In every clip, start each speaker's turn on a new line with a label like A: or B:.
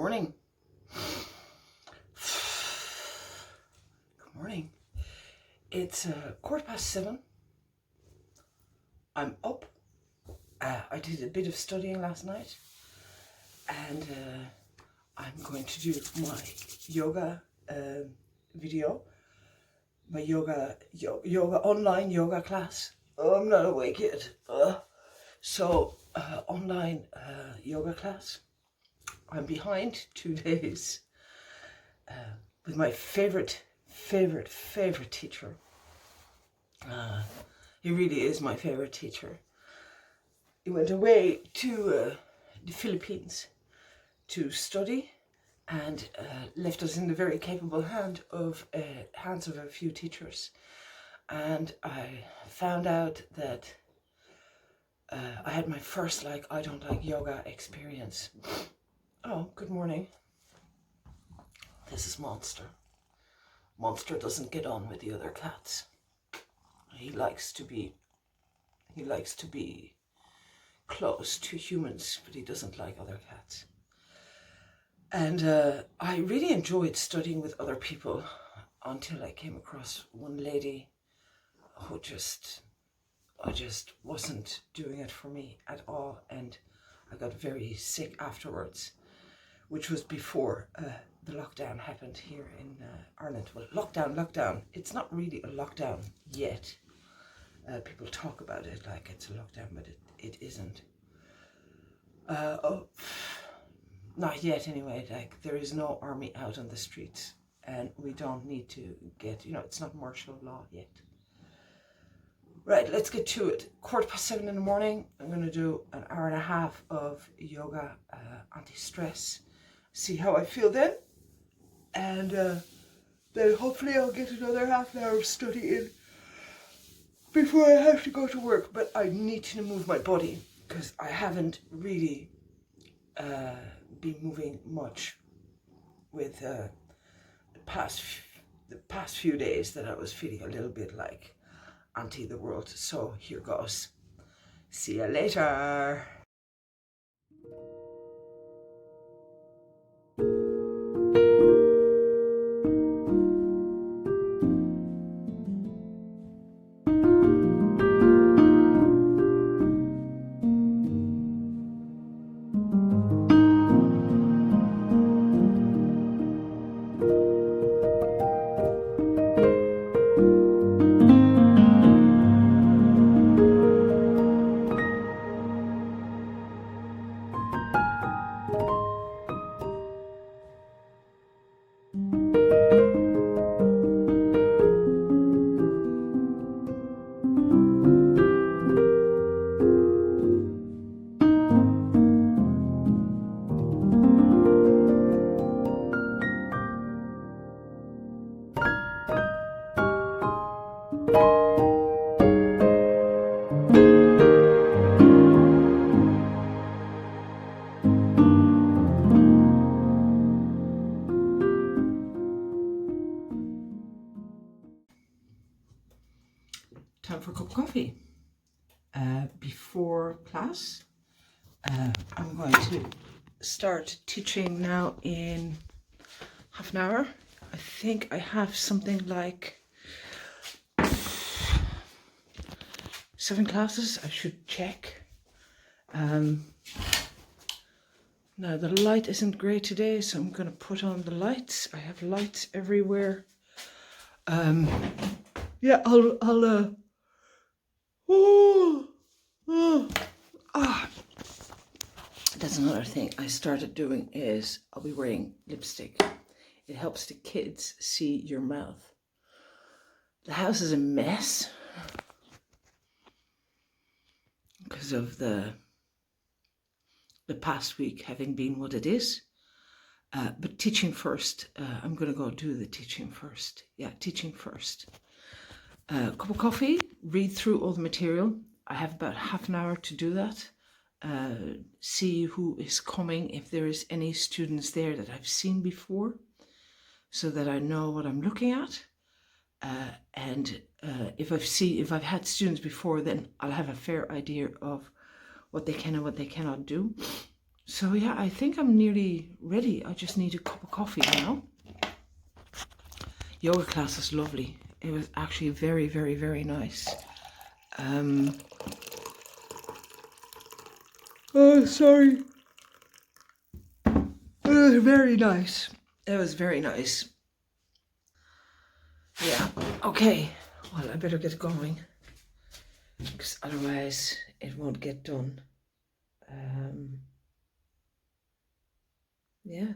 A: morning. Good morning. It's 7:15. I'm up. I did a bit of studying last night, and I'm going to do my yoga video, my yoga online yoga class. Oh, I'm not awake yet. Online yoga class. I'm behind 2 days with my favorite teacher. He really is my favorite teacher. He went away to the Philippines to study and left us in the very capable hands of a few teachers. And I found out that I had my first I don't like yoga experience. Oh, good morning. This is Monster. Monster doesn't get on with the other cats. He likes to be close to humans, but he doesn't like other cats. And I really enjoyed studying with other people until I came across one lady who just wasn't doing it for me at all, and I got very sick afterwards, which was before the lockdown happened here in Ireland. Well, lockdown. It's not really a lockdown yet. People talk about it like it's a lockdown, but it isn't. Not yet anyway. There is no army out on the streets, and we don't need to get, it's not martial law yet. Right, let's get to it. 7:15 in the morning, I'm going to do an hour and a half of yoga anti-stress. See how I feel then. And then hopefully I'll get another half an hour of study in before I have to go to work. But I need to move my body because I haven't really been moving much with the past few days that I was feeling a little bit like anti the world. So here goes. See you later. Time for a cup of coffee. Before class, I'm going to start teaching now in half an hour. I think I have something like 7 classes. I should check. Now the light isn't great today, so I'm going to put on the lights. I have lights everywhere. Yeah, I'll That's another thing I started doing is I'll be wearing lipstick. It helps the kids see your mouth. The house is a mess because of the past week having been what it is. But teaching first. I'm going to go do the teaching first. Yeah, teaching first. Cup of coffee, read through all the material. I have about half an hour to do that. See who is coming, if there is any students there that I've seen before, so that I know what I'm looking at. And if I've had students before, then I'll have a fair idea of what they can and what they cannot do. So yeah, I think I'm nearly ready. I just need a cup of coffee now. Yoga class is lovely. It was actually very, very, very nice. Oh, sorry. It was very nice. It was very nice. Yeah. Okay. Well, I better get going, because otherwise it won't get done. Yeah.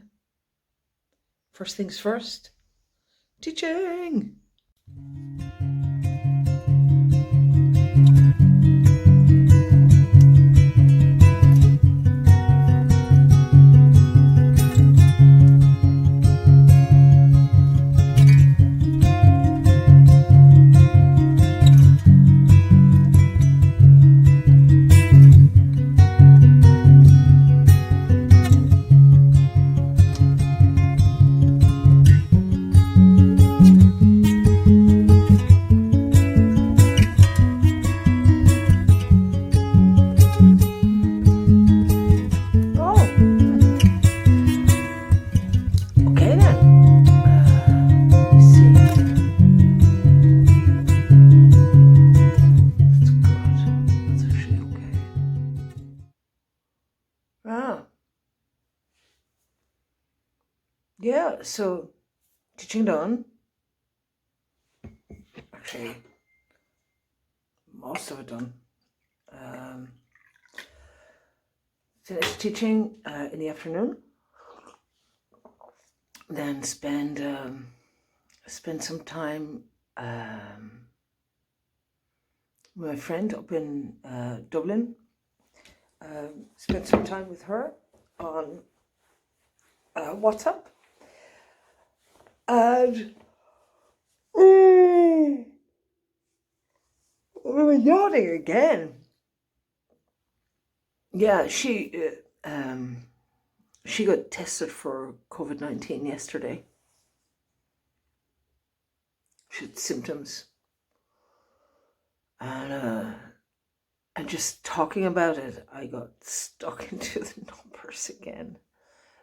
A: First things first. Teaching. Yeah, so teaching done. Actually, most of it done. Finished teaching in the afternoon. Then spend some time with my friend up in Dublin. Spent some time with her on WhatsApp. And we were yawning again. Yeah, she got tested for COVID-19 yesterday. She had symptoms. And just talking about it, I got stuck into the numbers again.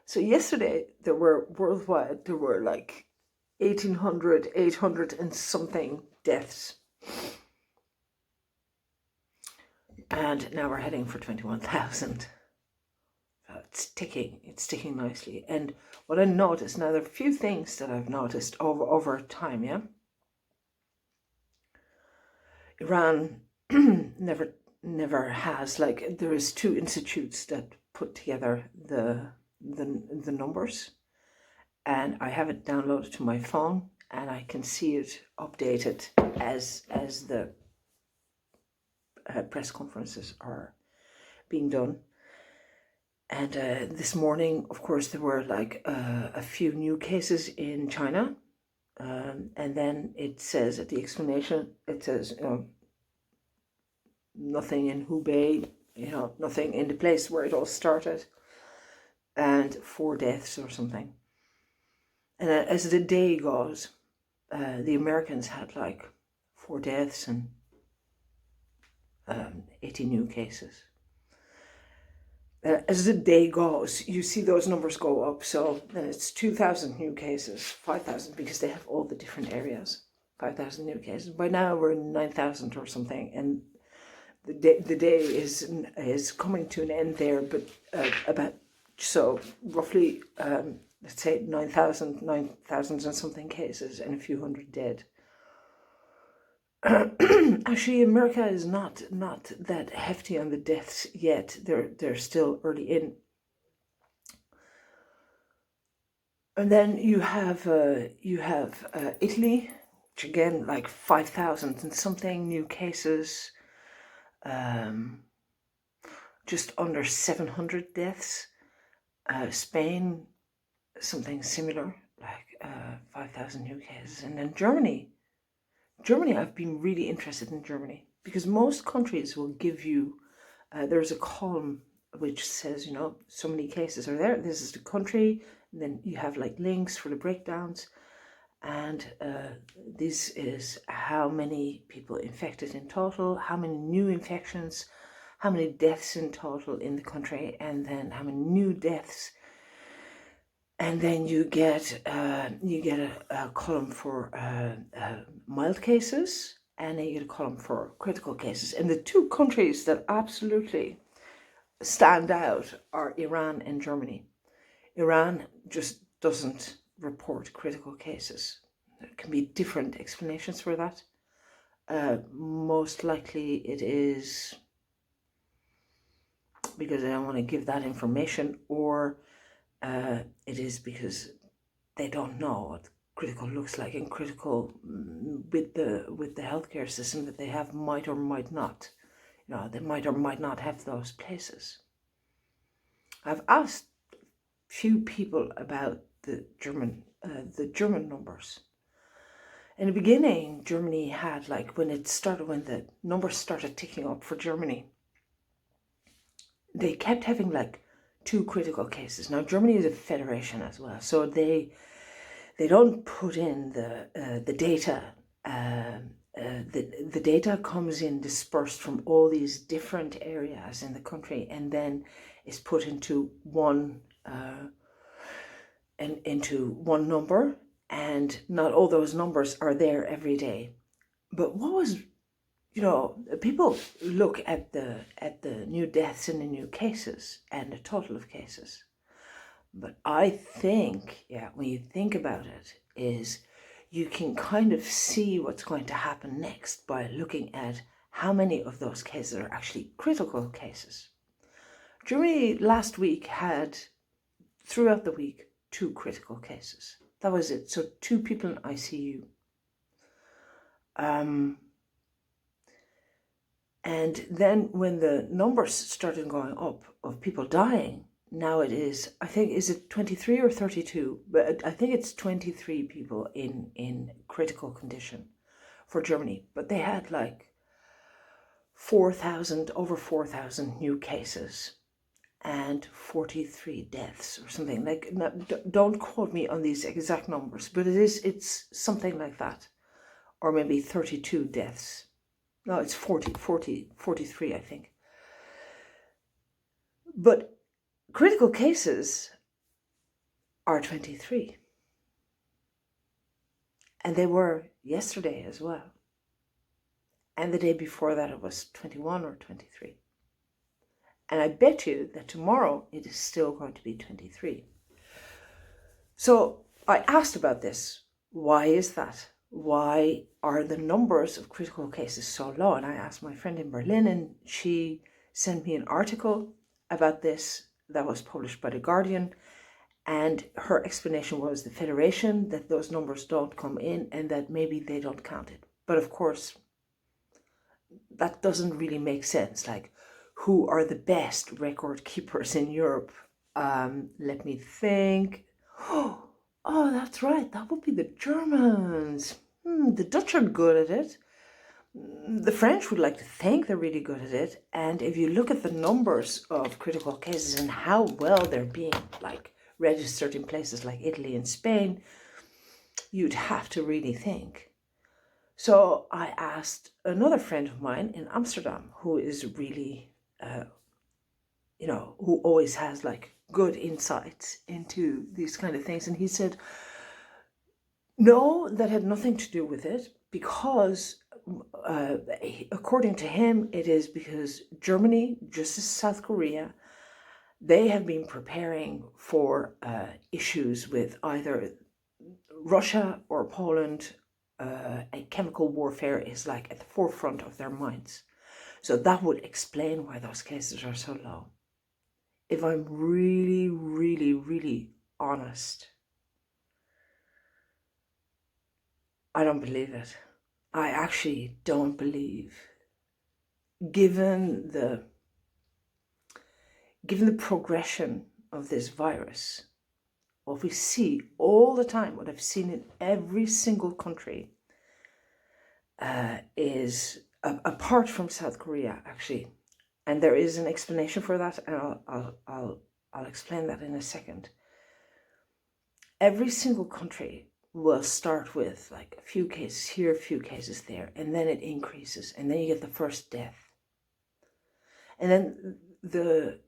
A: So yesterday, there were like 1,800, 800 and something deaths. And now we're heading for 21,000. It's ticking nicely. And what I noticed, now there are a few things that I've noticed over time, yeah? Iran never has, like, there is 2 institutes that put together the numbers, and I have it downloaded to my phone, and I can see it updated as the press conferences are being done. And this morning, of course, there were like a few new cases in China, and then it says at the explanation, it says nothing in Hubei, nothing in the place where it all started, and 4 deaths or something. And as the day goes, the Americans had like 4 deaths and 80 new cases. As the day goes, you see those numbers go up. So then it's 2,000 new cases, 5,000, because they have all the different areas. 5,000 new cases. By now we're in 9,000 or something, and the day is coming to an end there. But about, so roughly, let's say 9,000 and something cases and a few hundred dead. Actually, America is not that hefty on the deaths yet. They're still early in. And then you have Italy, which again, like 5,000 and something new cases, just under 700 deaths. Spain, something similar, like 5,000 new cases. And then Germany, I've been really interested in Germany, because most countries will give you, there's a column which says, so many cases are there. This is the country. And then you have like links for the breakdowns. And this is how many people infected in total, how many new infections, how many deaths in total in the country, and then how many new deaths. And then you get a column for mild cases, and then you get a column for critical cases. And the two countries that absolutely stand out are Iran and Germany. Iran just doesn't report critical cases. There can be different explanations for that. Most likely it is because they don't want to give that information, or it is because they don't know what critical looks like, and critical with the healthcare system that they have might or might not. They might or might not have those places. I've asked few people about the German numbers. In the beginning, Germany had, like, when the numbers started ticking up for Germany, they kept having like 2 critical cases. Now Germany is a federation as well, so they don't put in the data. The data comes in dispersed from all these different areas in the country, and then is put into one number, and not all those numbers are there every day. But what was, people look at the new deaths and the new cases and the total of cases. But I think, when you think about it, is you can kind of see what's going to happen next by looking at how many of those cases are actually critical cases. Germany last week had, throughout the week, 2 critical cases. That was it. So 2 people in ICU. And then when the numbers started going up of people dying, now it is, I think, is it 23 or 32? But I think it's 23 people in critical condition for Germany. But they had like over 4,000 new cases and 43 deaths or something. Like, don't quote me on these exact numbers, but it's something like that. Or maybe 32 deaths. No, it's 43, I think. But critical cases are 23. And they were yesterday as well. And the day before that it was 21 or 23. And I bet you that tomorrow it is still going to be 23. So I asked about this. Why is that? Why are the numbers of critical cases so low? And I asked my friend in Berlin, and she sent me an article about this that was published by The Guardian. And her explanation was the federation, that those numbers don't come in and that maybe they don't count it. But of course, that doesn't really make sense. Like, who are the best record keepers in Europe? Let me think. Oh, that's right. That would be the Germans. The Dutch are good at it. The French would like to think they're really good at it. And if you look at the numbers of critical cases and how well they're being registered in places like Italy and Spain, you'd have to really think. So I asked another friend of mine in Amsterdam, who is really, who always has good insights into these kind of things. And he said, no, that had nothing to do with it, because according to him, it is because Germany, just as South Korea, they have been preparing for issues with either Russia or Poland. And chemical warfare is at the forefront of their minds. So that would explain why those cases are so low. If I'm really, really, really honest, I don't believe it. I actually don't believe, given the progression of this virus, what we see all the time, what I've seen in every single country, is, apart from South Korea, actually, and there is an explanation for that, and I'll explain that in a second. Every single country will start with a few cases here, a few cases there, and then it increases, and then you get the first death. And then the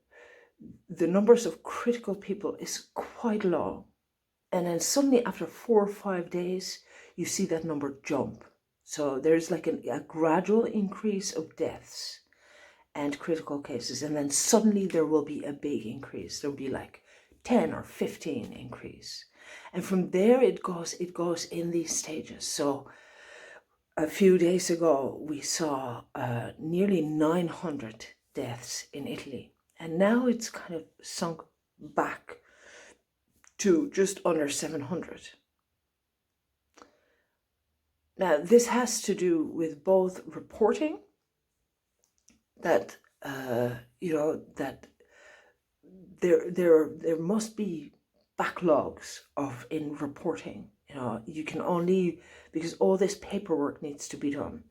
A: numbers of critical people is quite low. And then suddenly after 4 or 5 days, you see that number jump. So there's like a gradual increase of deaths and critical cases. And then suddenly there will be a big increase. There'll be like 10 or 15 increase. And from there it goes in these stages. So a few days ago, we saw nearly 900 deaths in Italy. And now it's kind of sunk back to just under 700. Now, this has to do with both reporting that, that there must be backlogs in reporting. You can only, because all this paperwork needs to be done.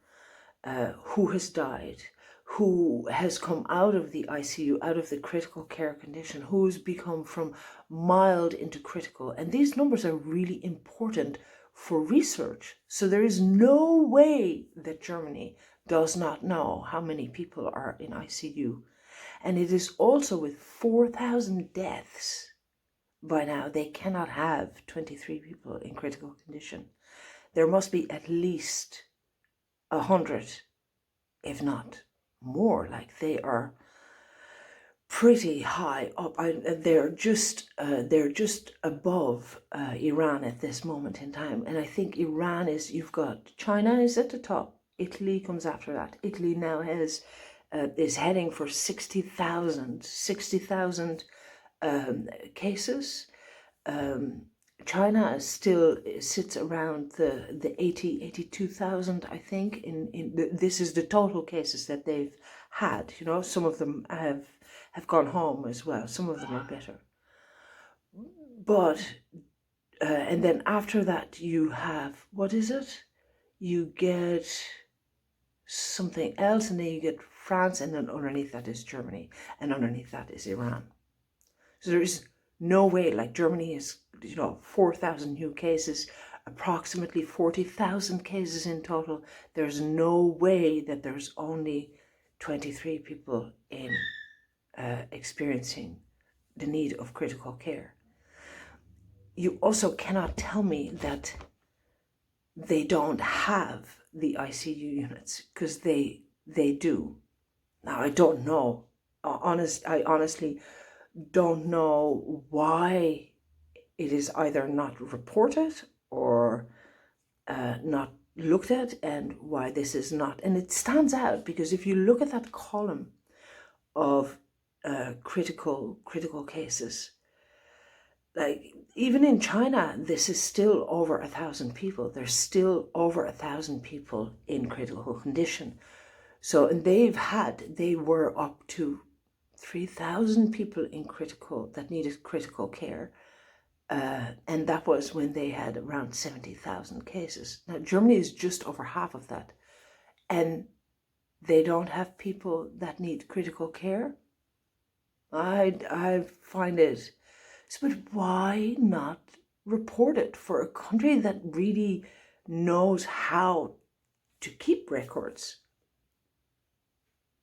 A: Who has died, who has come out of the ICU, out of the critical care condition, who's become from mild into critical. And these numbers are really important for research. So there is no way that Germany does not know how many people are in ICU. And it is also with 4,000 deaths by now, they cannot have 23 people in critical condition. There must be at least 100, if not more. Like, they are pretty high up. They're just above Iran at this moment in time. And I think Iran you've got China is at the top. Italy comes after that. Italy now is heading for 60,000 cases. China still sits around the 82,000, I think. This is the total cases that they've had. Some of them have gone home as well. Some of them are better. But and then after that you have, what is it? You get something else, and then you get France, and then underneath that is Germany, and underneath that is Iran. So there is no way, like Germany is, 4,000 new cases, approximately 40,000 cases in total. There's no way that there's only 23 people experiencing the need of critical care. You also cannot tell me that they don't have the ICU units, because they do. Now, I don't know. I honestly don't know why it is either not reported or not looked at, and why this is not. And it stands out because if you look at that column of critical cases, like even in China, this is still over 1,000 people. There's still over 1,000 people in critical condition. So, and they were up to 3,000 people that needed critical care. And that was when they had around 70,000 cases. Now, Germany is just over half of that. And they don't have people that need critical care. I find it, but why not report it for a country that really knows how to keep records?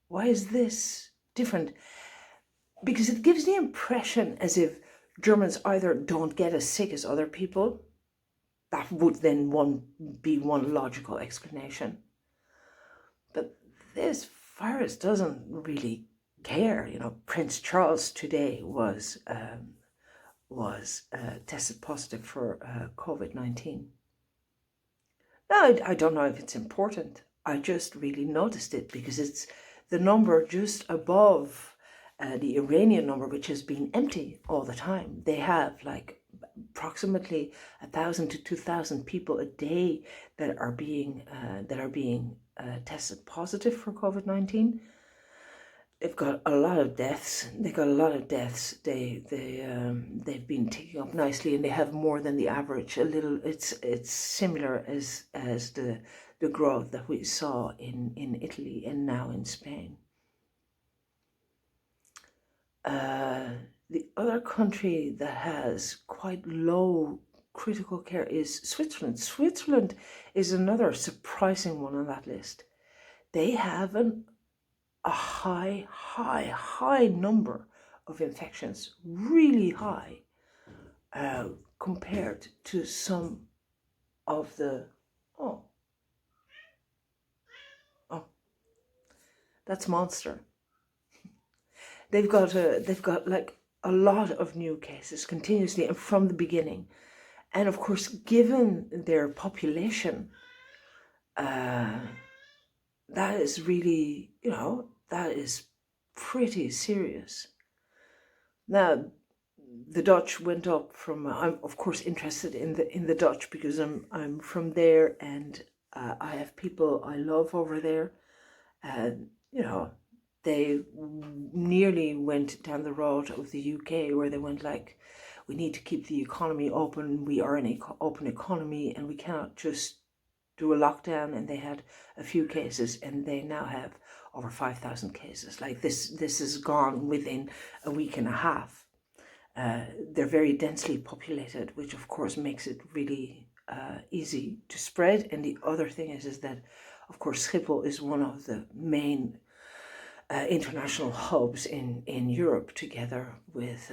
A: Why is this different? Because it gives the impression as if Germans either don't get as sick as other people. That would then be one logical explanation. But this virus doesn't really care. Prince Charles today was tested positive for COVID-19. Now, I don't know if it's important. I just really noticed it because it's the number just above the Iranian number, which has been empty all the time. They have like approximately 1,000 to 2,000 people a day that are being tested positive for COVID-19. They've got a lot of deaths. They've been ticking up nicely, and they have more than the average. A little. It's similar as the growth that we saw in Italy and now in Spain. The other country that has quite low critical care is Switzerland. Switzerland is another surprising one on that list. They have a high number of infections, really high, compared to some of the, oh, that's Monster. They've got like a lot of new cases continuously and from the beginning. And of course, given their population, that is really, that is pretty serious. Now, the Dutch went up from. I'm of course interested in the Dutch because I'm from there, and I have people I love over there, and they nearly went down the road of the UK, where they went like, we need to keep the economy open. We are an open economy, and we cannot just do a lockdown. And they had a few cases, and they now have over 5,000 cases. Like this is gone within a week and a half. They're very densely populated, which of course makes it really easy to spread. And the other thing is that, of course, Schiphol is one of the main international hubs in Europe, together with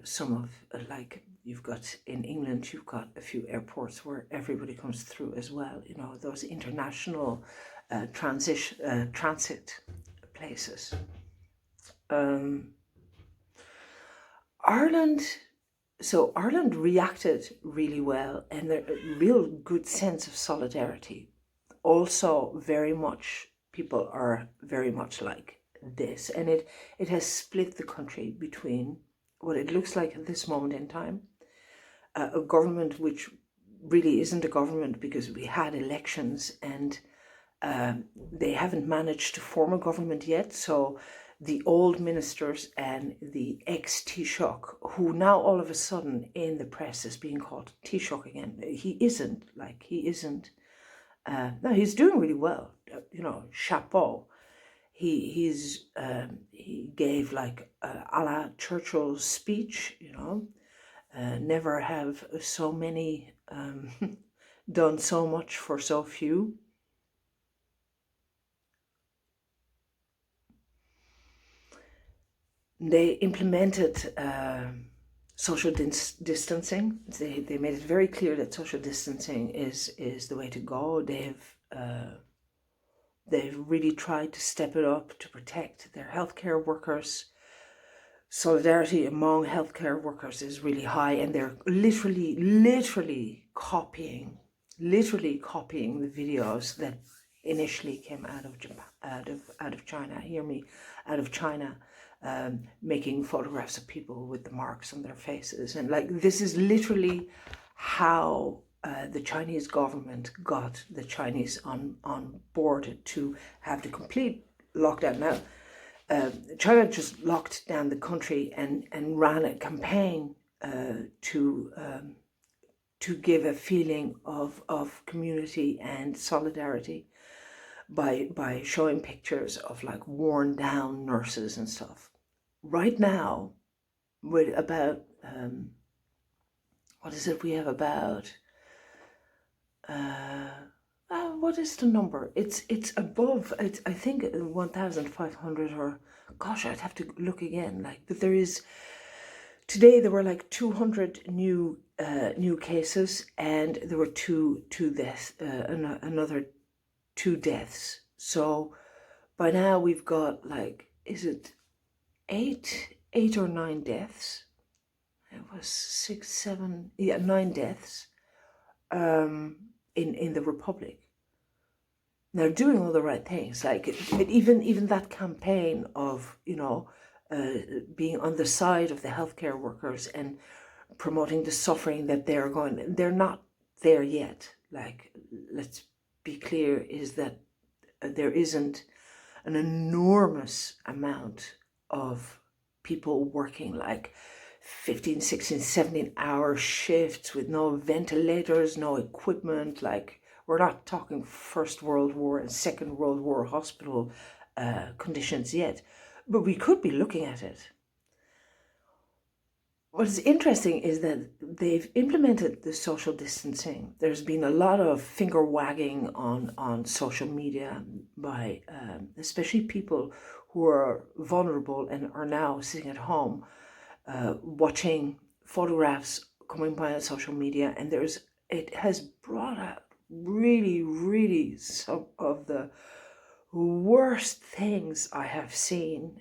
A: some of, like, you've got in England, you've got a few airports where everybody comes through as well, those international transit places. Ireland reacted really well, and a real good sense of solidarity. Also, very much, people are very much like this, and it has split the country between what it looks like at this moment in time, a government which really isn't a government because we had elections, and they haven't managed to form a government yet. So the old ministers and the ex-Taoiseach, who now all of a sudden in the press is being called Taoiseach again. He isn't. No, he's doing really well. Chapeau. He gave like a la Churchill's speech. Never have so many done so much for so few. They implemented social distancing. They made it very clear that social distancing is the way to go. They've really tried to step it up to protect their healthcare workers. Solidarity among healthcare workers is really high, and they're literally copying the videos that initially came out of Japan, out of China. Hear me, out of China. Making photographs of people with the marks on their faces, and like, this is literally how the Chinese government got the Chinese on board to have the complete lockdown. Now, China just locked down the country and ran a campaign to give a feeling of community and solidarity by showing pictures of like worn down nurses and stuff. Right now, we're about, what is it? We have about, what is the number? It's above, I think 1,500, or gosh, I'd have to look again. But today there were like 200 new cases, and there were two deaths, another 2 deaths. So by now we've got like, is it 8 or 9 deaths? It was 6, 7, 9 deaths in the Republic. They're doing all the right things. Like, even that campaign of being on the side of the healthcare workers and promoting the suffering that they're not there yet. Like, let's be clear, is that there isn't an enormous amount of people working like 15, 16, 17-hour shifts with no ventilators, no equipment. Like, we're not talking First World War and Second World War hospital conditions yet, but we could be looking at it. What's interesting is that they've implemented the social distancing. There's been a lot of finger wagging on social media by especially people who are vulnerable and are now sitting at home watching photographs coming by on social media. And it has brought out really some of the worst things I have seen.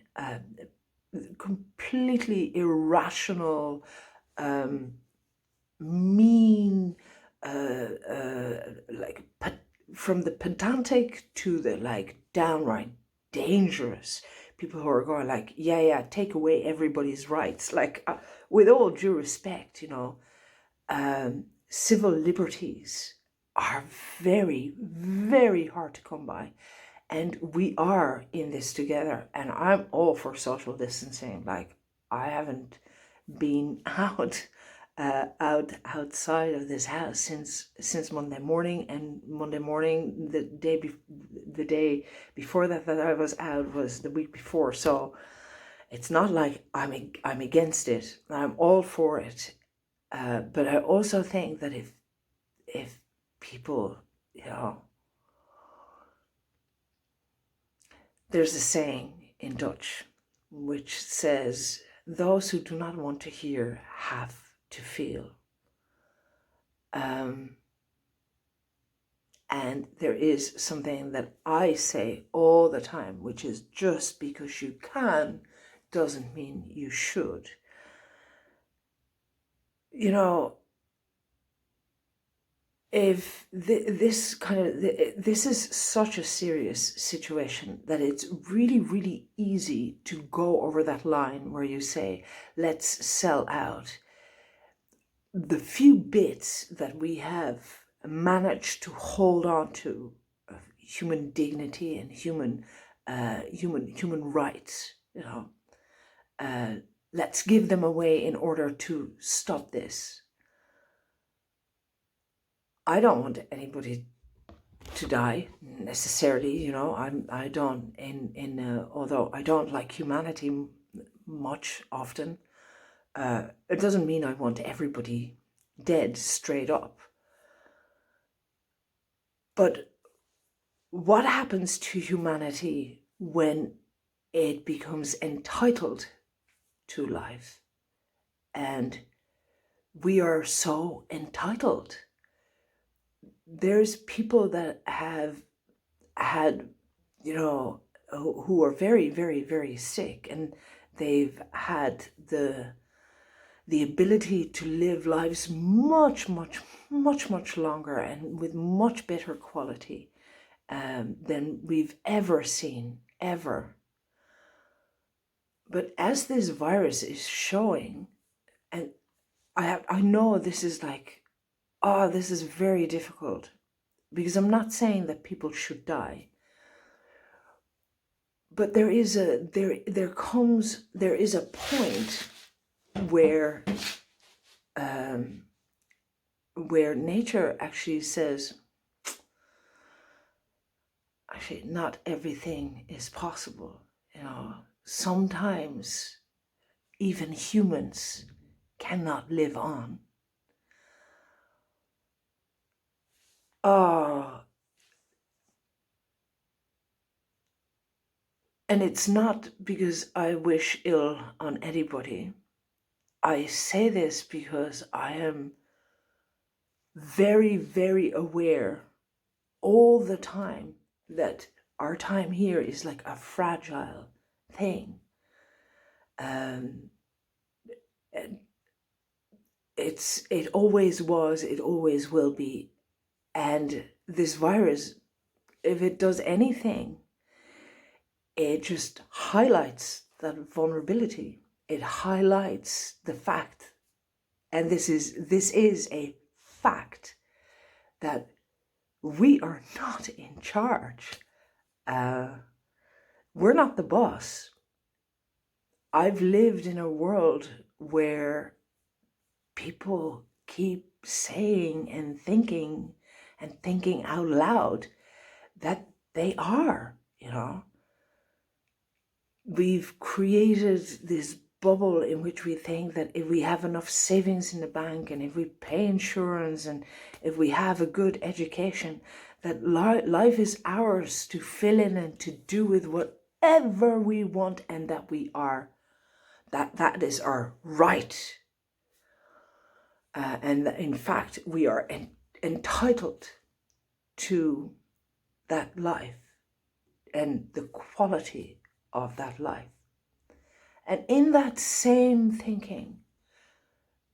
A: Completely irrational, mean, like from the pedantic to the like downright dangerous people who are going like, yeah, take away everybody's rights. Like, with all due respect, civil liberties are very hard to come by. And we are in this together, and I'm all for social distancing. Like, I haven't been outside of this house since Monday morning, and Monday morning the day before that I was out was the week before. So it's not like I'm against it. I'm all for it, but I also think that if people, there's a saying in Dutch which says, those who do not want to hear have to feel. And there is something that I say all the time, which is just because you can doesn't mean you should. If this is such a serious situation that it's really easy to go over that line where you say, let's sell out. The few bits that we have managed to hold on to of human dignity and human rights, let's give them away in order to stop this. I don't want anybody to die necessarily, I don't although I don't like humanity much often, it doesn't mean I want everybody dead straight up. But what happens to humanity when it becomes entitled to life? And we are so entitled. There's people that have had, who are very sick, and they've had the ability to live lives much longer and with much better quality than we've ever seen, ever. But as this virus is showing, and I know this is like, this is very difficult, because I'm not saying that people should die, but there is a point where nature actually says, actually, not everything is possible. Sometimes even humans cannot live on. And it's not because I wish ill on anybody. I say this because I am very aware all the time that our time here is like a fragile thing. It always was, it always will be. And this virus, if it does anything, it just highlights that vulnerability. It highlights the fact, and this is a fact, that we are not in charge. We're not the boss. I've lived in a world where people keep saying and thinking out loud that they are, We've created this bubble in which we think that if we have enough savings in the bank and if we pay insurance and if we have a good education, that life is ours to fill in and to do with whatever we want, and that we are, that is our right. And in fact, we are entitled to that life and the quality of that life. And in that same thinking,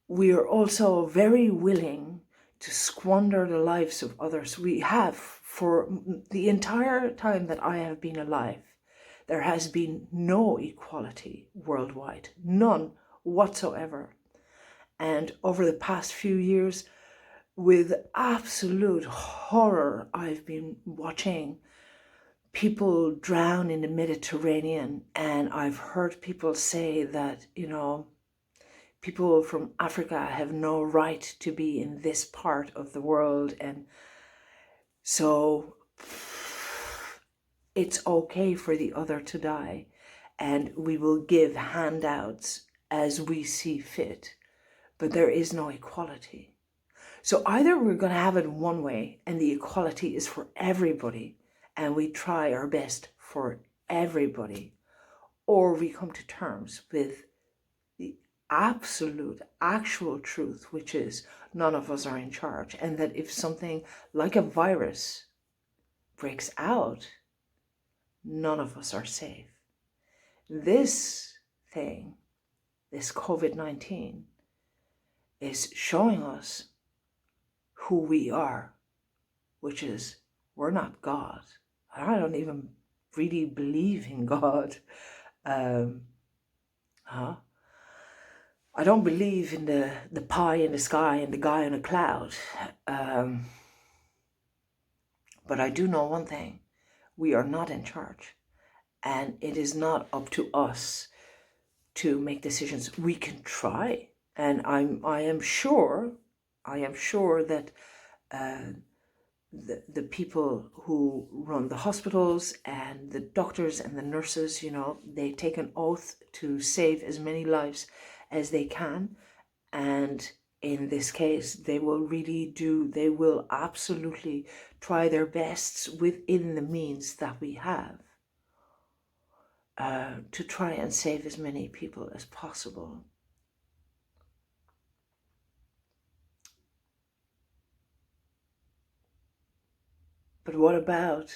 A: we are also very willing to squander the lives of others. We have, for the entire time that I have been alive, there has been no equality worldwide, none whatsoever. And over the past few years, with absolute horror, I've been watching people drown in the Mediterranean, and I've heard people say that, people from Africa have no right to be in this part of the world, and so it's okay for the other to die, and we will give handouts as we see fit, but there is no equality. So either we're going to have it one way and the equality is for everybody and we try our best for everybody, or we come to terms with the absolute, actual truth, which is none of us are in charge, and that if something like a virus breaks out, none of us are safe. This thing, this COVID-19, is showing us who we are, which is we're not God. I don't even really believe in God. I don't believe in the pie in the sky and the guy in a cloud. But I do know one thing. We are not in charge. And it is not up to us to make decisions. We can try. And I am sure that the people who run the hospitals and the doctors and the nurses, they take an oath to save as many lives as they can. And in this case, they will absolutely try their best within the means that we have to try and save as many people as possible. But what about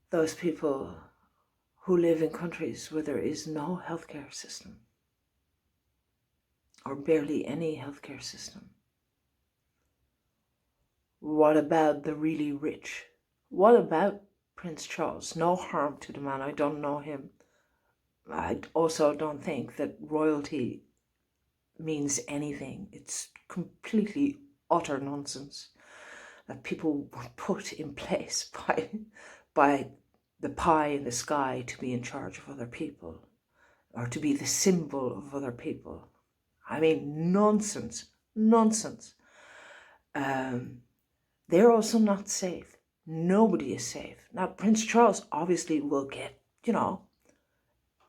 A: those people who live in countries where there is no healthcare system or barely any healthcare system? What about the really rich? What about Prince Charles? No harm to the man, I don't know him. I also don't think that royalty means anything. It's completely utter nonsense that people were put in place by the pie in the sky to be in charge of other people or to be the symbol of other people. I mean, nonsense. They're also not safe. Nobody is safe. Now, Prince Charles obviously will get,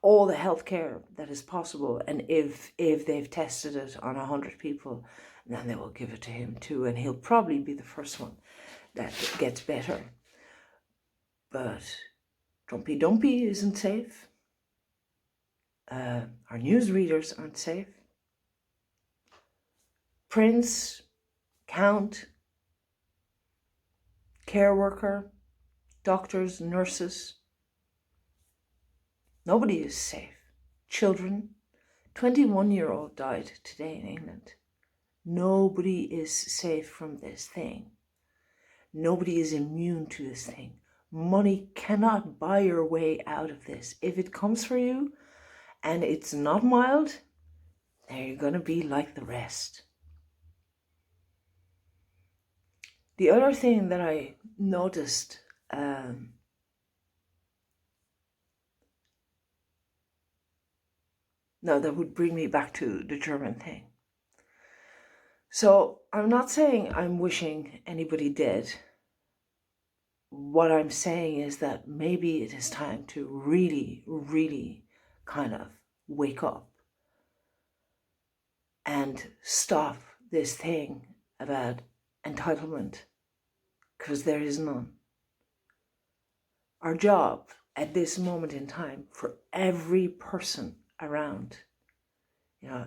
A: all the healthcare that is possible. And if they've tested it on 100 people, then they will give it to him too. And he'll probably be the first one that gets better. But Dumpy isn't safe. Our newsreaders aren't safe. Prince, Count, care worker, doctors, nurses, nobody is safe. Children, 21-year-old died today in England. Nobody is safe from this thing. Nobody is immune to this thing. Money cannot buy your way out of this. If it comes for you and it's not mild, then you're going to be like the rest. The other thing that I noticed that would bring me back to the German thing. So I'm not saying I'm wishing anybody dead. what I'm saying is that maybe it is time to really, really kind of wake up and stop this thing about entitlement, because there is none. Our job at this moment in time, for every person around,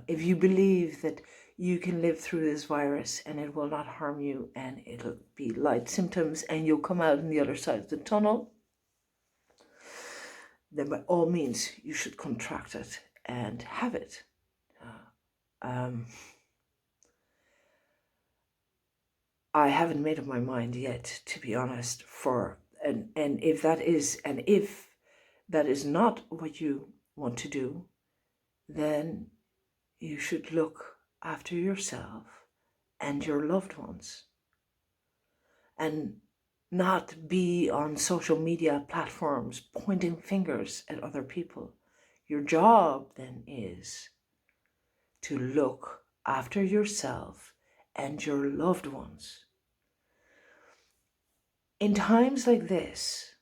A: if you believe that you can live through this virus and it will not harm you and it'll be light symptoms and you'll come out on the other side of the tunnel, then by all means you should contract it and have it. I haven't made up my mind yet, to be honest, and if that is not what you want to do, then you should look after yourself and your loved ones and not be on social media platforms pointing fingers at other people. Your job then is to look after yourself and your loved ones. In times like this,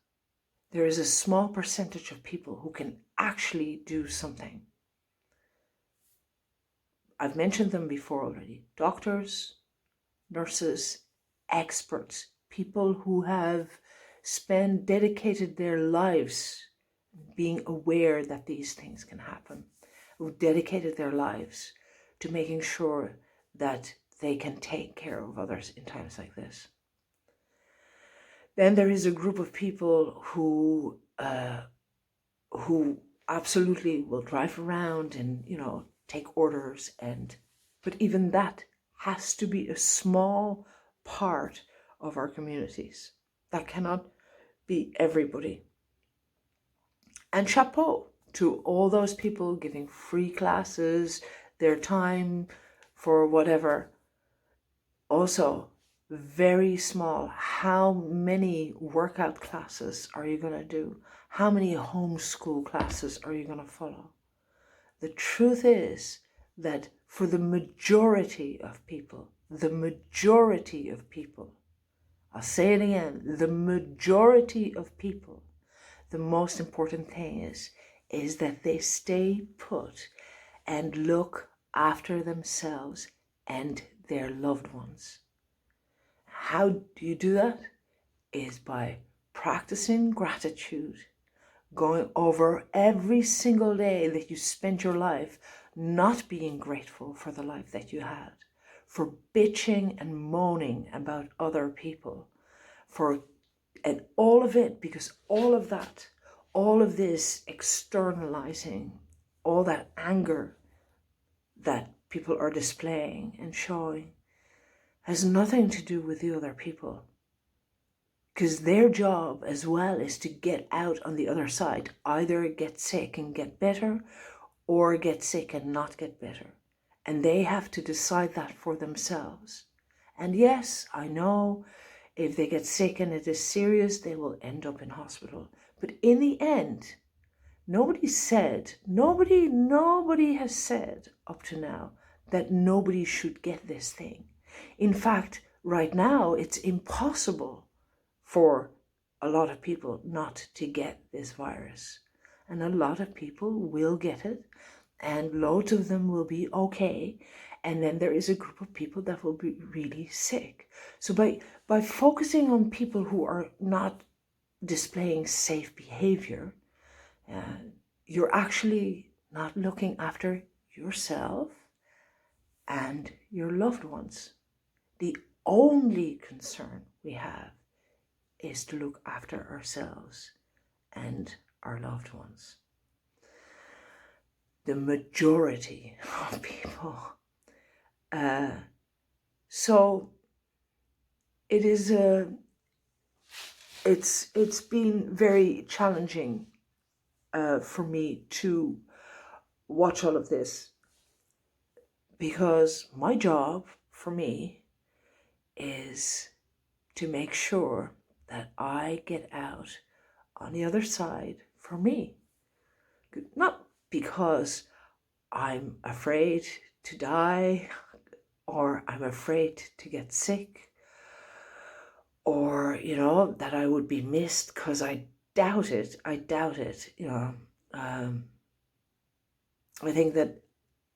A: there is a small percentage of people who can actually do something. I've mentioned them before already. Doctors, nurses, experts, people who have dedicated their lives being aware that these things can happen, who dedicated their lives to making sure that they can take care of others in times like this. Then there is a group of people who absolutely will drive around and, take orders, but even that has to be a small part of our communities. That cannot be everybody. And chapeau to all those people giving free classes, their time for whatever. Also, very small. How many workout classes are you going to do? How many homeschool classes are you going to follow? The truth is that for the majority of people, I'll say it again, the majority of people, the most important thing is that they stay put and look after themselves and their loved ones. How do you do that? Is by practicing gratitude, going over every single day that you spent your life not being grateful for the life that you had, for bitching and moaning about other people, and all of it, because all of that, all of this externalizing, all that anger that people are displaying and showing has nothing to do with the other people. Because their job as well is to get out on the other side, either get sick and get better or get sick and not get better. And they have to decide that for themselves. And yes, I know if they get sick and it is serious, they will end up in hospital. But in the end, nobody has said up to now that nobody should get this thing. In fact, right now, it's impossible for a lot of people not to get this virus. And a lot of people will get it, and loads of them will be okay. And then there is a group of people that will be really sick. So by focusing on people who are not displaying safe behavior, you're actually not looking after yourself and your loved ones. The only concern we have is to look after ourselves and our loved ones. The majority of people. So it is it's been very challenging for me to watch all of this, because my job for me is to make sure that I get out on the other side for me. Not because I'm afraid to die, or I'm afraid to get sick, or, you know, that I would be missed, because I doubt it. I doubt it, you know. I think that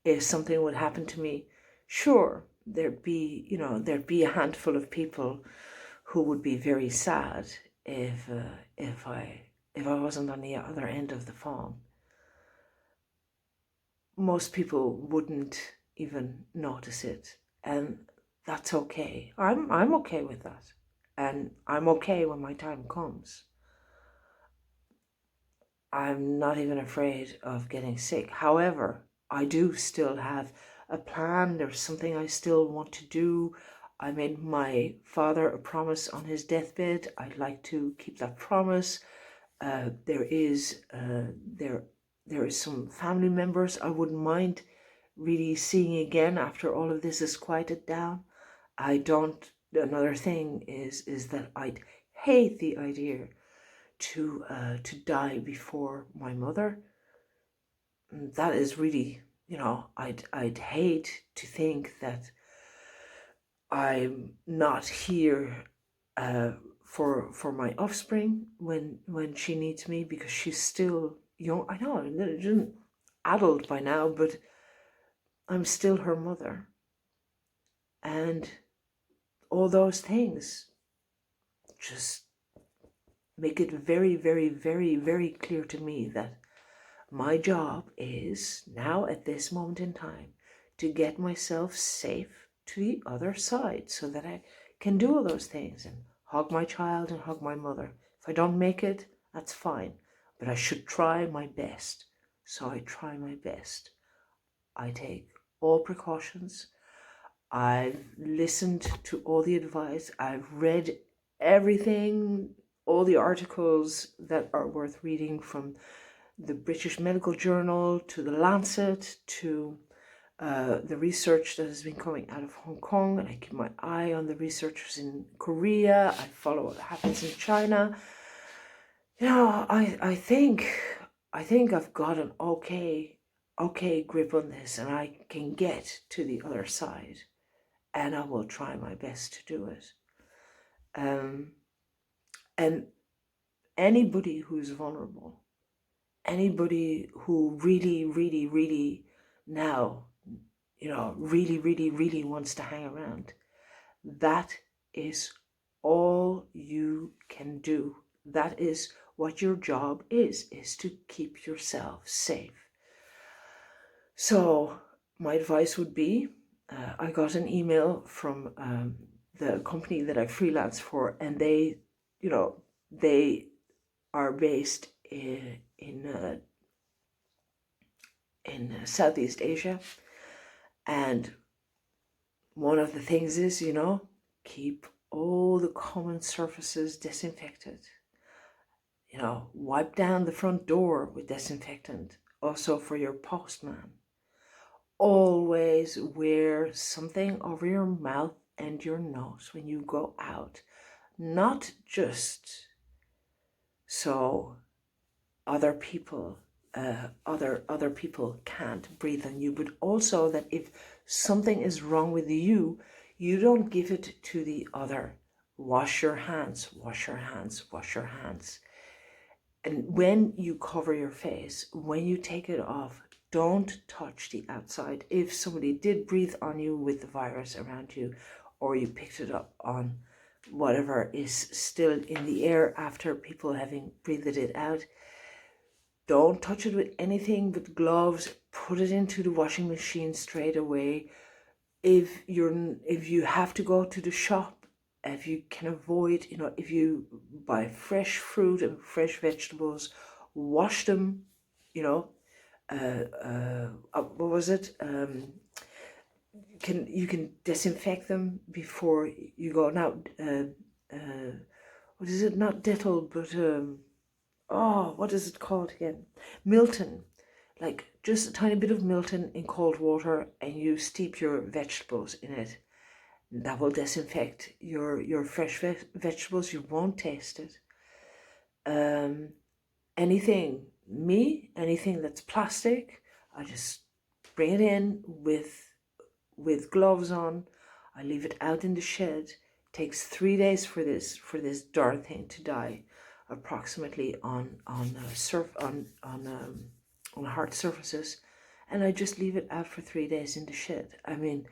A: if something would happen to me, sure, there'd be, you know, there'd be a handful of people who would be very sad if I wasn't on the other end of the phone. Most people wouldn't even notice it, and that's okay. I'm okay with that, and I'm okay when my time comes. I'm not even afraid of getting sick. However, I do still have a plan. There's something I still want to do. I made my father a promise on his deathbed. I'd like to keep that promise. There is some family members I wouldn't mind really seeing again after all of this is quieted down. Another thing is that I'd hate the idea to die before my mother. That is really, you know, I'd hate to think that I'm not here for my offspring when she needs me, because she's still young. I know, she's an adult by now, but I'm still her mother. And all those things just make it very, very, very, very clear to me that my job is now, at this moment in time, to get myself safe to the other side so that I can do all those things and hug my child and hug my mother. If I don't make it, that's fine, but I should try my best. So I try my best. I take all precautions. I've listened to all the advice. I've read everything, all the articles that are worth reading, from the British Medical Journal to the Lancet to the research that has been coming out of Hong Kong. And I keep my eye on the researchers in Korea. I follow what happens in China. You know, I think I've got an okay grip on this, and I can get to the other side, and I will try my best to do it. And anybody who's vulnerable, anybody who really now, you know, really wants to hang around, that is all you can do. That is what your job is to keep yourself safe. So my advice would be, I got an email from the company that I freelance for, and they, you know, they are based in Southeast Asia, and one of the things is, you know, keep all the common surfaces disinfected. You know, wipe down the front door with disinfectant. Also for your postman. Always wear something over your mouth and your nose when you go out. Not just so other people can't breathe on you, but also that if something is wrong with you, you don't give it to the other. Wash your hands, wash your hands, wash your hands. And when you cover your face, when you take it off, don't touch the outside. If somebody did breathe on you with the virus around you, or you picked it up on whatever is still in the air after people having breathed it out, don't touch it with anything but gloves. Put it into the washing machine straight away. If you have to go to the shop, if you can avoid, you know, if you buy fresh fruit and fresh vegetables, wash them, you know, what was it? You can disinfect them before you go. Now, what is it? Not Dettol, but what is it called again? Milton. Like just a tiny bit of Milton in cold water, and you steep your vegetables in it. That will disinfect your fresh vegetables. You won't taste it. Anything that's plastic, I just bring it in with gloves on. I leave it out in the shed, Takes 3 days for this darn thing to die, approximately on hard surfaces, and I just leave it out for 3 days in the shed. I mean,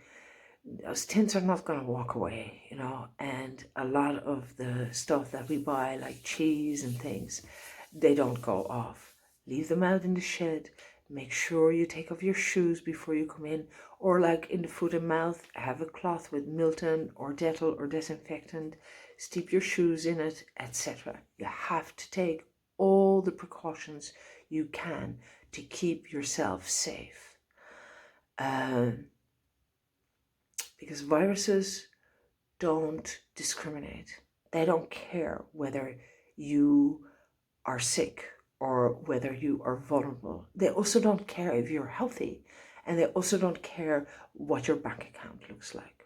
A: those tins are not going to walk away, you know, and a lot of the stuff that we buy, like cheese and things, they don't go off. Leave them out in the shed. Make sure you take off your shoes before you come in, or like in the foot and mouth, have a cloth with Milton or Dettol or disinfectant, steep your shoes in it, etc. You have to take all the precautions you can to keep yourself safe. Because viruses don't discriminate. They don't care whether you are sick or whether you are vulnerable. They also don't care if you're healthy, and they also don't care what your bank account looks like.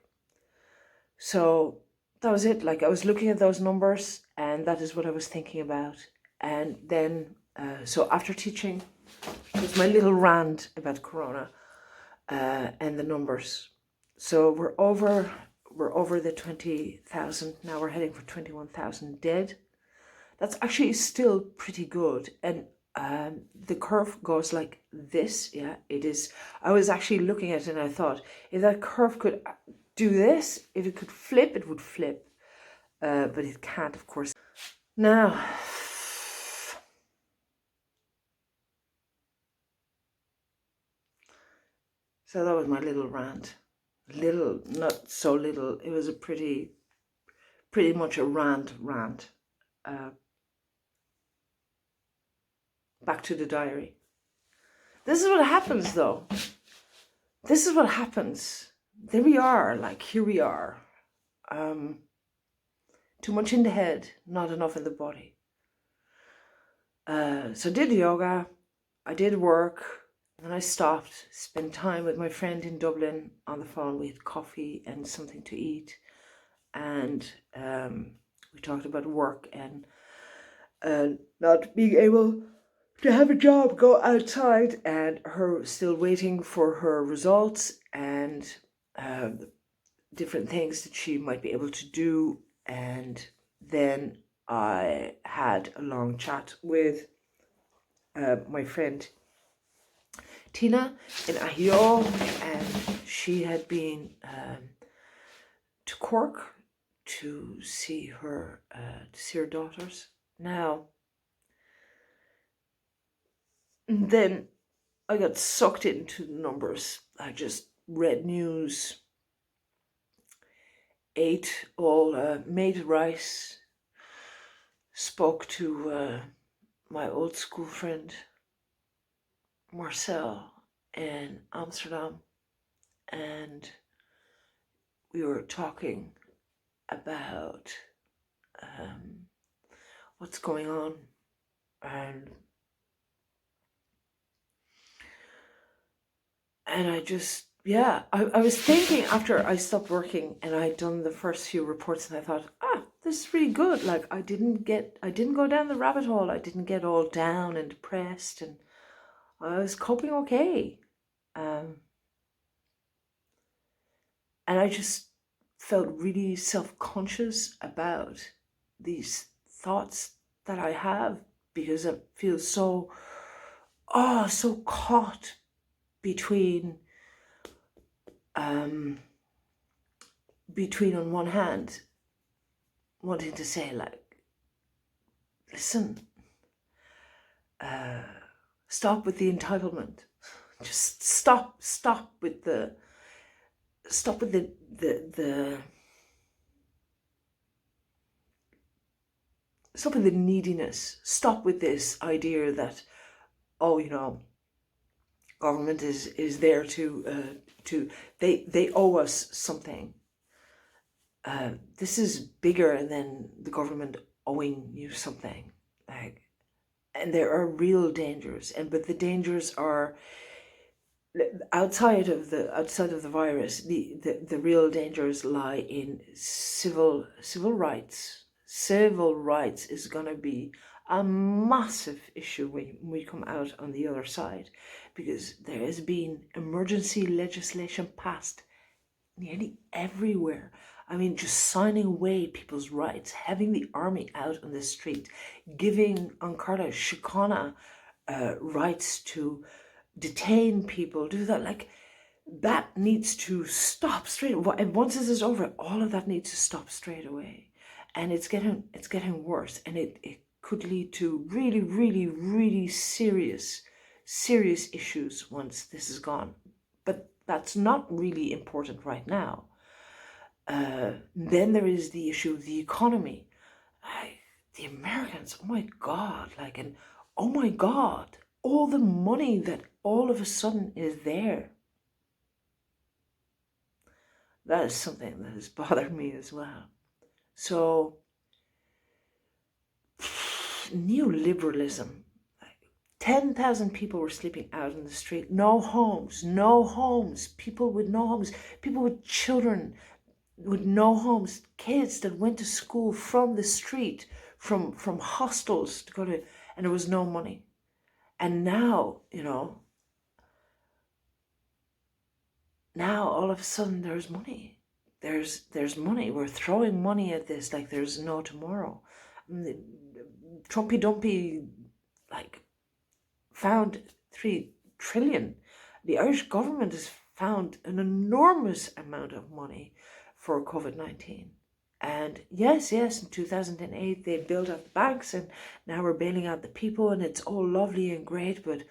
A: So that was it. Like, I was looking at those numbers, and that is what I was thinking about. And then, so after teaching, it was my little rant about Corona and the numbers. So we're over the 20,000 now. We're heading for 21,000 dead. That's actually still pretty good, and the curve goes like this. Yeah, it is. I was actually looking at it and I thought, if that curve could do this, if it could flip, it would flip, but it can't, of course. Now, so that was my little rant. Little, not so little. It was a pretty much a rant. Back to the diary. This is what happens, though. This is what happens. There we are, like, here we are. Too much in the head, not enough in the body. So I did yoga, I did work, and I stopped, spent time with my friend in Dublin on the phone. We had coffee and something to eat, and we talked about work and not being able to have a job, go outside, and her still waiting for her results, and different things that she might be able to do. And then I had a long chat with my friend Tina in Ahio, and she had been to Cork to see her daughters. Now, then I got sucked into the numbers. I just read news, ate all, made rice, spoke to my old school friend Marcel in Amsterdam, and we were talking about what's going on, and I just, yeah, I was thinking after I stopped working and I'd done the first few reports, and I thought, this is really good. Like, I didn't go down the rabbit hole. I didn't get all down and depressed, and I was coping okay. And I just felt really self-conscious about these thoughts that I have, because I feel so caught between on one hand wanting to say, like, listen, stop with the entitlement, just stop with the neediness, stop with this idea that, oh, you know, government is there to they owe us something. This is bigger than the government owing you something. Like, and there are real dangers, but the dangers are outside of the virus. The real dangers lie in civil rights. Civil rights is going to be a massive issue when we come out on the other side, because there has been emergency legislation passed nearly everywhere I mean, just signing away people's rights, having the army out on the street, giving Ankara Shikana rights to detain people, do that. Like, that needs to stop straight away. And once this is over, all of that needs to stop straight away. And it's getting worse. And it could lead to really, really, really serious issues once this is gone. But that's not really important right now. Then there is the issue of the economy. The Americans, oh my God, like, and oh my God, all the money that all of a sudden is there. That is something that has bothered me as well. So, neoliberalism. 10,000 people were sleeping out in the street. No homes. People with no homes. People with children with no homes. Kids that went to school from the street, from hostels to go to, and there was no money. And now, now all of a sudden there's money. There's money. We're throwing money at this like there's no tomorrow. Trumpy Dumpy, like, found 3 trillion. The Irish government has found an enormous amount of money for COVID-19. And yes, in 2008 they built up the banks, and now we're bailing out the people, and it's all lovely and great, but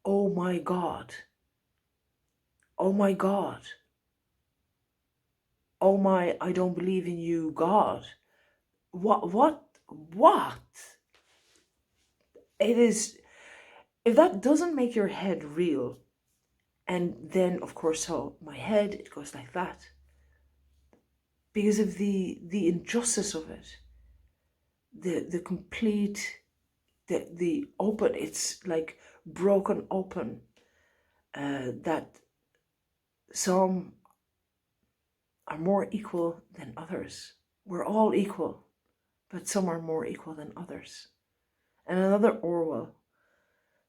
A: oh my God. Oh my God. Oh my, I don't believe in you, God. What? It is, if that doesn't make your head real, and then of course, so my head, it goes like that. Because of the injustice of it, the complete, the open, it's like broken open, that some are more equal than others. We're all equal, but some are more equal than others. And another Orwell,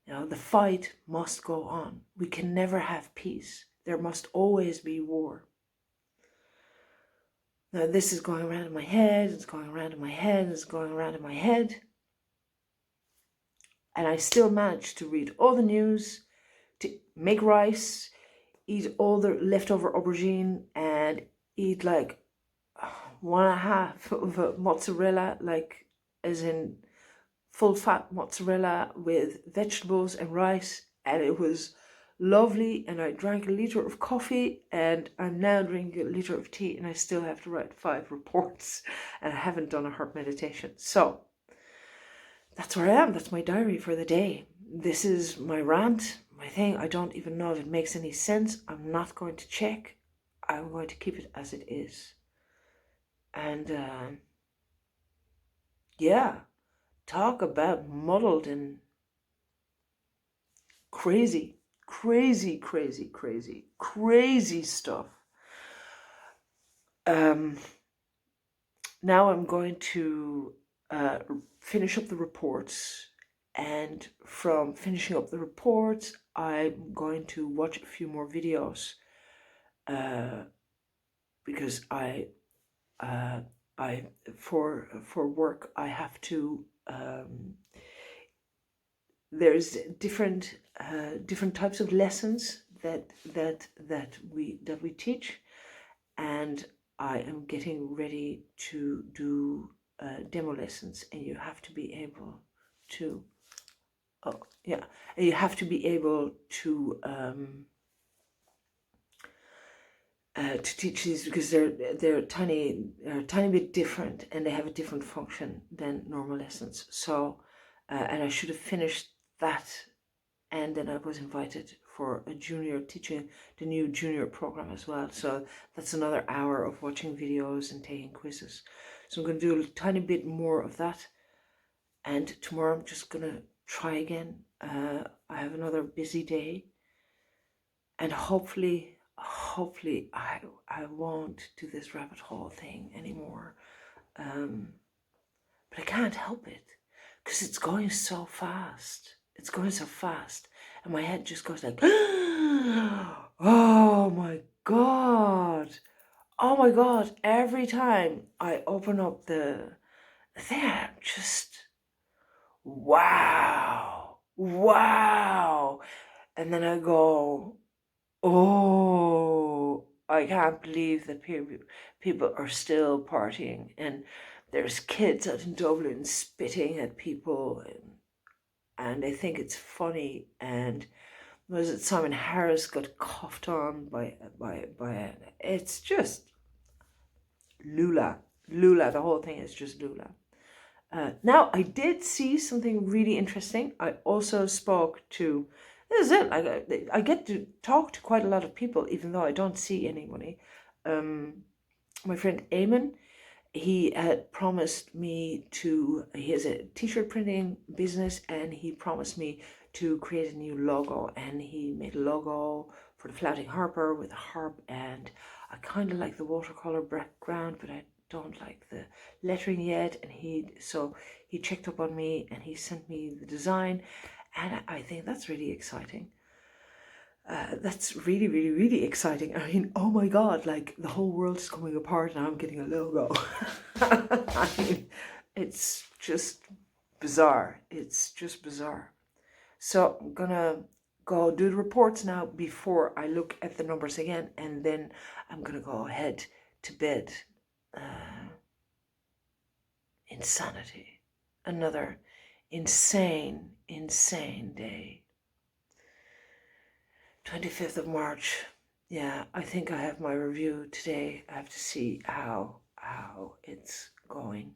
A: the fight must go on. We can never have peace. There must always be war. Now this is going around in my head, it's going around in my head, it's going around in my head. And I still manage to read all the news, to make rice, eat all the leftover aubergine, and eat like 1.5 of a mozzarella, like as in full fat mozzarella with vegetables and rice. And it was lovely, and I drank a liter of coffee, and I'm now drinking a liter of tea, and I still have to write 5 reports, and I haven't done a heart meditation. So that's where I am. That's my diary for the day. This is my rant, my thing. I don't even know if it makes any sense. I'm not going to check. I'm going to keep it as it is. And talk about muddled and crazy stuff. Now I'm going to finish up the reports, and from finishing up the reports, I'm going to watch a few more videos, because I for work I have to. There's different types of lessons that we teach, and I am getting ready to do demo lessons, and you have to be able to to teach these, because they're a tiny bit different, and they have a different function than normal lessons. So and I should have finished that, and then I was invited for a junior, teaching the new junior program as well. So that's another hour of watching videos and taking quizzes. So I'm going to do a tiny bit more of that, and tomorrow I'm just going to try again. I have another busy day, and hopefully I won't do this rabbit hole thing anymore. But I can't help it, because it's going so fast. It's going so fast, and my head just goes like, oh my God, oh my God, every time I open up the thing, I'm just, wow, wow. And then I go, oh, I can't believe that people are still partying. And there's kids out in Dublin spitting at people, and they think it's funny. And was it Simon Harris got coughed on by it's just Lula. Lula, the whole thing is just Lula. Now, I did see something really interesting. I also spoke to, this is it, I get to talk to quite a lot of people, even though I don't see anybody. My friend Eamon, he had promised me he has a t-shirt printing business, and he promised me to create a new logo, and he made a logo for the Flouting Harper with a harp, and I kind of like the watercolor background, but I don't like the lettering yet. And he checked up on me and he sent me the design, and I think that's really exciting. That's really, really, really exciting. I mean, oh my God, like the whole world's coming apart and I'm getting a logo. I mean, it's just bizarre. It's just bizarre. So I'm gonna go do the reports now before I look at the numbers again, and then I'm gonna go head to bed. Insanity. Another insane, insane day. 25th of March. Yeah, I think I have my review today. I have to see how it's going.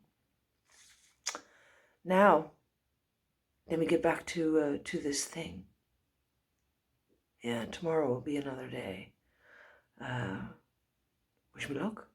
A: Now, let me get back to this thing. Yeah, tomorrow will be another day. Wish me luck.